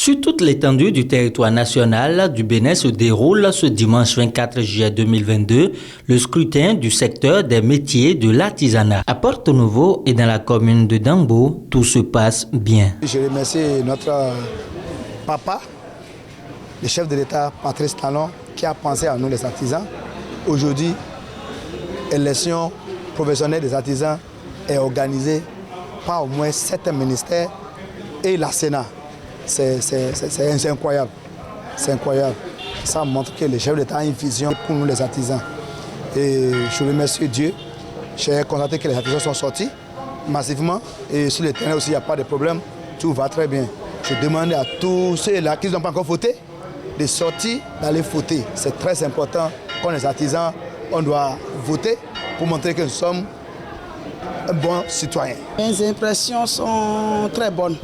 Sur toute l'étendue du territoire national du Bénin se déroule ce dimanche 24 juillet 2022 le scrutin du secteur des métiers de l'artisanat. À Porto-Novo et dans la commune de Dambo, tout se passe bien. Je remercie notre papa, le chef de l'État, Patrice Talon, qui a pensé à nous les artisans. Aujourd'hui, l'élection professionnelle des artisans est organisée par au moins 7 ministères et la Sénat. C'est incroyable. C'est incroyable. Ça montre que le chef de l'État a une vision pour nous les artisans. Et je remercie Dieu. J'ai constaté que les artisans sont sortis massivement. Et sur le terrain aussi, il n'y a pas de problème. Tout va très bien. Je demande à tous ceux-là qui n'ont pas encore voté de sortir, d'aller voter. C'est très important. Quand les artisans, on doit voter pour montrer que nous sommes un bon citoyen. Mes impressions sont très bonnes.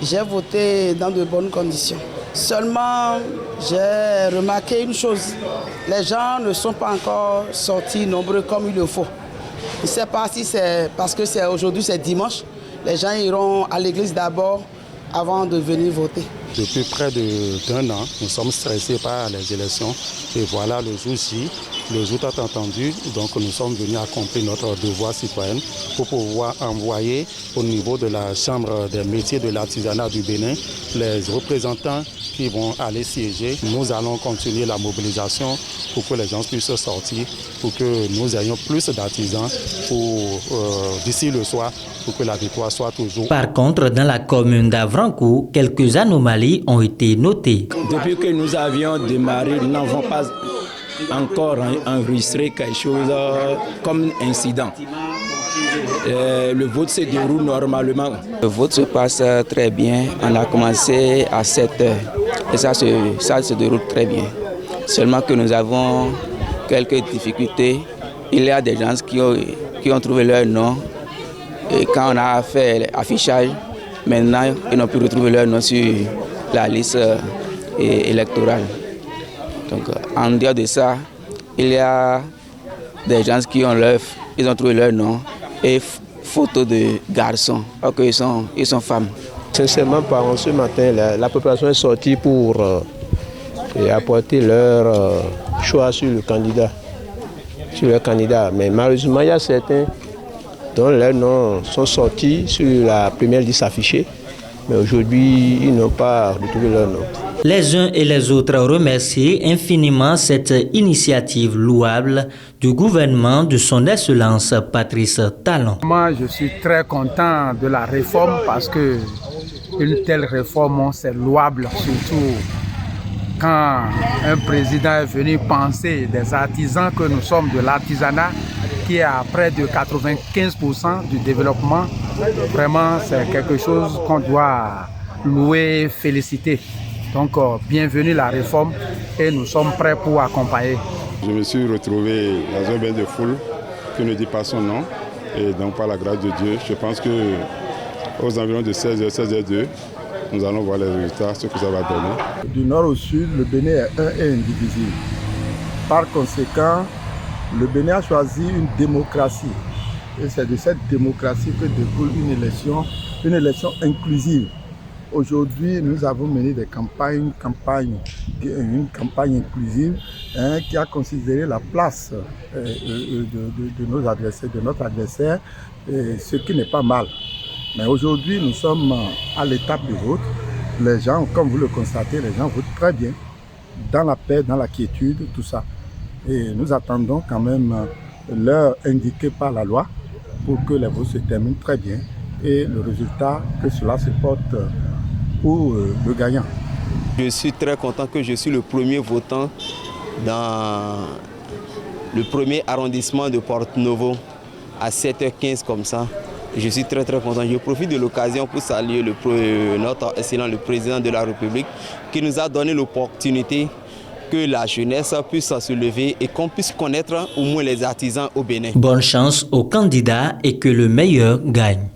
J'ai voté dans de bonnes conditions. Seulement, j'ai remarqué une chose. Les gens ne sont pas encore sortis nombreux comme il le faut. Je ne sais pas si c'est parce que aujourd'hui c'est dimanche. Les gens iront à l'église d'abord avant de venir voter. Depuis près d'un an, nous sommes stressés par les élections. Et voilà le jour-ci, le jour tant entendu, donc nous sommes venus accomplir notre devoir citoyen pour pouvoir envoyer au niveau de la Chambre des métiers de l'artisanat du Bénin les représentants qui vont aller siéger. Nous allons continuer la mobilisation pour que les gens puissent sortir, pour que nous ayons plus d'artisans d'ici le soir, pour que la victoire soit toujours. Par contre, dans la commune d'Avrancourt, quelques anomalies ont été notées. Depuis que nous avions démarré, nous n'avons pas encore enregistré quelque chose comme un incident. Le vote se déroule normalement. Le vote se passe très bien. On a commencé à 7 h et ça se déroule très bien. Seulement que nous avons quelques difficultés. Il y a des gens qui ont trouvé leur nom et quand on a fait l'affichage, maintenant ils n'ont pu retrouver leur nom sur la liste électorale. Donc en dehors de ça, il y a des gens qui ont trouvé leur nom et photos de garçons, alors qu'ils sont femmes. Sincèrement, ce matin, la population est sortie pour apporter leur choix sur le candidat. Mais malheureusement, il y a certains dont leurs noms sont sortis sur la première liste affichée. Mais aujourd'hui, ils n'ont pas retrouvé leur nom. Les uns et les autres remercient infiniment cette initiative louable du gouvernement de son Excellence Patrice Talon. Moi, je suis très content de la réforme parce que une telle réforme, c'est louable, surtout quand un président est venu penser des artisans que nous sommes de l'artisanat, qui est à près de 95% du développement. Vraiment, c'est quelque chose qu'on doit louer, féliciter. Donc, bienvenue la réforme et nous sommes prêts pour accompagner. Je me suis retrouvé dans un bain de foule qui ne dit pas son nom. Et donc, par la grâce de Dieu, je pense qu'aux environs de 16h, 16h02, nous allons voir les résultats, ce que ça va donner. Du nord au sud, le Bénin est un et indivisible. Par conséquent, le Bénin a choisi une démocratie. Et c'est de cette démocratie que découle une élection inclusive. Aujourd'hui, nous avons mené une campagne inclusive qui a considéré la place de nos adversaires, de notre adversaire, ce qui n'est pas mal. Mais aujourd'hui, nous sommes à l'étape du vote. Les gens, comme vous le constatez, les gens votent très bien, dans la paix, dans la quiétude, tout ça. Et nous attendons quand même l'heure indiquée par la loi pour que les votes se terminent très bien et le résultat, que cela se porte pour le gagnant. Je suis très content que je suis le premier votant dans le premier arrondissement de Porto-Novo à 7h15 comme ça. Je suis très content. Je profite de l'occasion pour saluer notre excellent le président de la République qui nous a donné l'opportunité que la jeunesse puisse se lever et qu'on puisse connaître au moins les artisans au Bénin. Bonne chance aux candidats et que le meilleur gagne.